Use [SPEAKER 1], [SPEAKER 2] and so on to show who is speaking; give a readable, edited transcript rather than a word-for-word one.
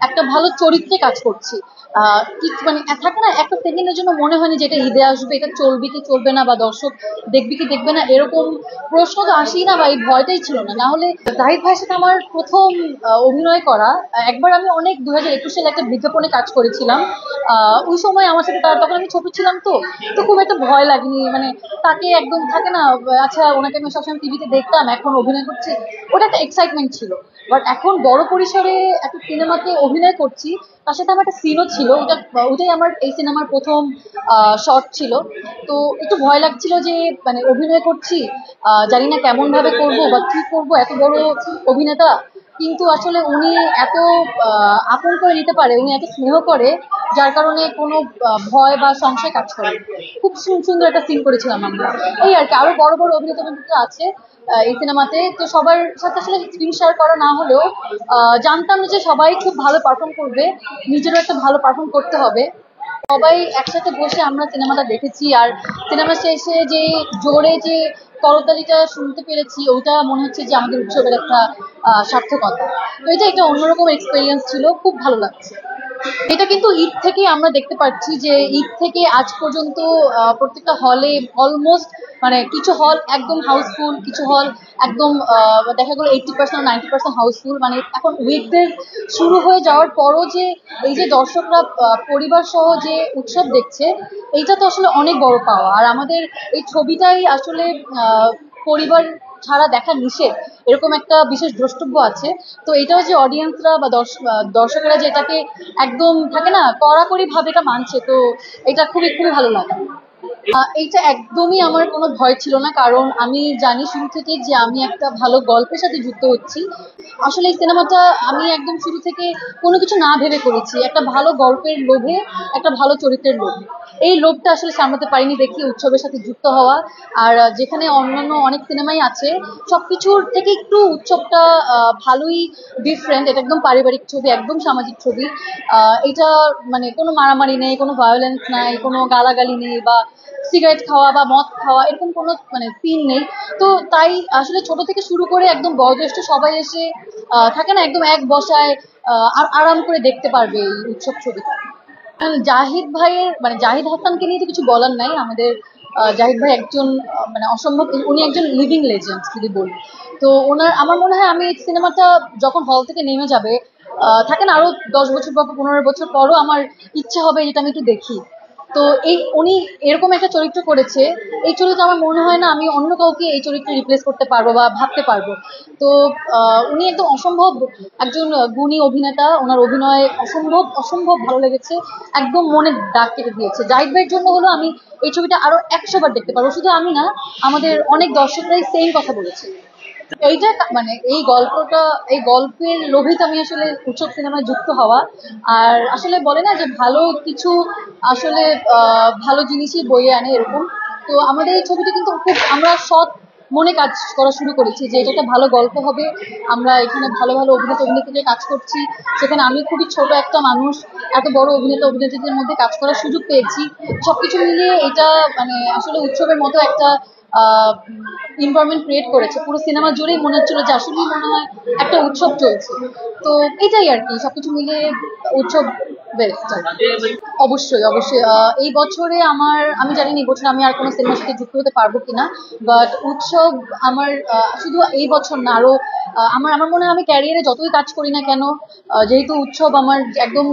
[SPEAKER 1] একটা ভালো চরিত্রে কাজ করছি। কি মানে থাকে না, একটা সেকেন্ডের জন্য মনে হয়নি যে এটা ঈদে আসবে, এটা চলবে কি চলবে না, বা দর্শক দেখবে কি দেখবে না, এরকম প্রশ্ন তো আসেই না, বা এই ভয়টাই ছিল না। না হলে জাহিদ ভাইয়ের সাথে আমার প্রথম অভিনয় করা, একবার আমি অনেক 2021 সালে একটা বিজ্ঞাপনে কাজ করেছিলাম। ওই সময় আমার সাথে তখন আমি ছোট ছিলাম, তো তো খুব একটা ভয় লাগেনি, মানে তাকে একদম থাকে না, আচ্ছা ওনাকে আমি সবসময় টিভিতে দেখতাম, এখন অভিনয় করছি, ওটা একটা এক্সাইটমেন্ট ছিল। বাট এখন বড় পরিসরে একটা সিনেমাতে অভিনয় করছি, তার সাথে আমার একটা সিনও ছিল, ওটাই আমার এই সিনেমার প্রথম শর্ট ছিল। তো একটু ভয় লাগছিল যে মানে অভিনয় করছি, জানি না কেমন ভাবে করব বা কি করব, এত বড় অভিনেতা। কিন্তু আসলে উনি এত আপন করে নিতে পারে, উনি এত স্নেহ করে, যার কারণে কোনো ভয় বা সংশয় কাজ করে না। খুব সুন্দর একটা সিন করেছিলাম আমরা। এই আর কি, আরো বড় বড় অভিনেতা আছে এই সিনেমাতে, তো সবার সাথে আসলে স্ক্রিন শেয়ার করা না হলেও জানতাম যে সবাই খুব ভালো পারফর্ম করবে, নিজেরও একটা ভালো পারফর্ম করতে হবে। সবাই একসাথে বসে আমরা সিনেমাটা দেখেছি, আর সিনেমা শেষে যে জোরে যে করতালিটা শুনতে পেরেছি, ওইটা মনে হচ্ছে যে আমাদের উৎসবের একটা সার্থকতা। তো এটা একটা অন্যরকম এক্সপিরিয়েন্স ছিল, খুব ভালো লাগছে। এটা কিন্তু ঈদ থেকে আমরা দেখতে পাচ্ছি যে ঈদ থেকে আজ পর্যন্ত প্রত্যেকটা হলে অলমোস্ট, মানে কিছু হল একদম হাউসফুল, কিছু হল একদম দেখা গেলো 80% 90% হাউসফুল। মানে এখন উইকডেজ শুরু হয়ে যাওয়ার পরও যে এই যে দর্শকরা পরিবার সহ যে উৎসব দেখছে, এইটা তো আসলে অনেক বড় পাওয়া। আর আমাদের এই ছবিটাই আসলে পরিবার ছাড়া দেখা নিষেধ, এরকম একটা বিশেষ দ্রষ্টব্য আছে। তো এটাও যে অডিয়েন্সরা বা দর্শকেরা যে এটাকে একদম থাকে না কড়াকড়ি ভাবে এটা মানছে, তো এটা খুবই খুবই ভালো লাগে। এইটা একদমই আমার কোনো ভয় ছিল না, কারণ আমি জানি শুরু থেকে যে আমি একটা ভালো গল্পের সাথে যুক্ত হচ্ছি। আসলে এই সিনেমাটা আমি একদম শুরু থেকে কোনো কিছু না ভেবে করেছি, একটা ভালো গল্পের লোভে, একটা ভালো চরিত্রের লোভে। এই লোভটা আসলে সামলাতে পারিনি দেখি উৎসবের সাথে যুক্ত হওয়া। আর যেখানে অন্যান্য অনেক সিনেমাই আছে, সবকিছুর থেকে একটু উৎসবটা ভালোই ডিফারেন্ট। এটা একদম পারিবারিক ছবি, একদম সামাজিক ছবি। এটা মানে কোনো মারামারি নেই, কোনো ভায়োলেন্স নাই, কোনো গালাগালি নেই, বা সিগারেট খাওয়া বা মদ খাওয়া এরকম কোনো মানে সিন নেই। তো তাই আসলে ছোট থেকে শুরু করে একদম বয়োজ্যেষ্ঠ সবাই এসে থাকে না একদম এক বসায় আর আরাম করে দেখতে পারবে এই উৎসব ছবিটা। জাহিদ ভাইয়ের মানে জাহিদ হাসানকে নিয়ে তো কিছু বলার নাই। আমাদের জাহিদ ভাই একজন মানে অসম্ভব, উনি একজন লিভিং লেজেন্ড যদি বলি। তো ওনার আমার মনে হয় আমি সিনেমাটা যখন হল থেকে নেমে যাবে, থাকে না আরো 10 বছর বা 15 বছর পরও আমার ইচ্ছে হবে যেটা আমি একটু দেখি। তো এই উনি এরকম একটা চরিত্র করেছে, এই চরিত্র আমার মনে হয় না আমি অন্য কাউকে এই চরিত্রে রিপ্লেস করতে পারবো বা ভাবতে পারবো। তো উনি একদম অসম্ভব একজন গুণী অভিনেতা, ওনার অভিনয় অসম্ভব অসম্ভব ভালো লেগেছে, একদম মনে দাগ কেটে দিয়েছে। জাহিদ ভাইয়ের জন্য হলো আমি এই ছবিটা আরো 100 বার দেখতে পারবো, শুধু আমি না, আমাদের অনেক দর্শকরাই সেম কথা বলেছে। এইটা মানে এই গল্পটা, এই গল্পের লোভিত আমি আসলে উৎসব সিনেমায় যুক্ত হওয়া। আর আসলে বলে না যে ভালো কিছু আসলে ভালো জিনিসই বয়ে আনে এরকম। তো আমাদের এই ছবিটা কিন্তু খুব আমরা সৎ মনে কাজ করা শুরু করেছি যে এটা একটা ভালো গল্প হবে। আমরা এখানে ভালো ভালো অভিনেতা অভিনেত্রীদের কাজ করছি, সেখানে আমি খুবই ছোট একটা মানুষ এত বড় অভিনেতা অভিনেত্রীদের মধ্যে কাজ করার সুযোগ পেয়েছি। সবকিছু মিলিয়ে এটা মানে আসলে উৎসবের মতো একটা এনভায়রনমেন্ট ক্রিয়েট করেছে। পুরো সিনেমা জুড়েই মনে হচ্ছিল যে আসলেই মনে হয় একটা উৎসব চলছে। তো এটাই আর কি, সবকিছু মিলিয়ে উৎসব বেস্ট। অবশ্যই অবশ্যই এই বছরে আমি জানি না এই বছর আমি আর কোনো সিনেমার সাথে যুক্ত হতে পারবো কিনা, বাট উৎসব আমার শুধু এই বছর না, আরো আমার আমার মনে হয় আমি ক্যারিয়ারে যতই কাজ করি না কেন, যেহেতু উৎসব আমার একদম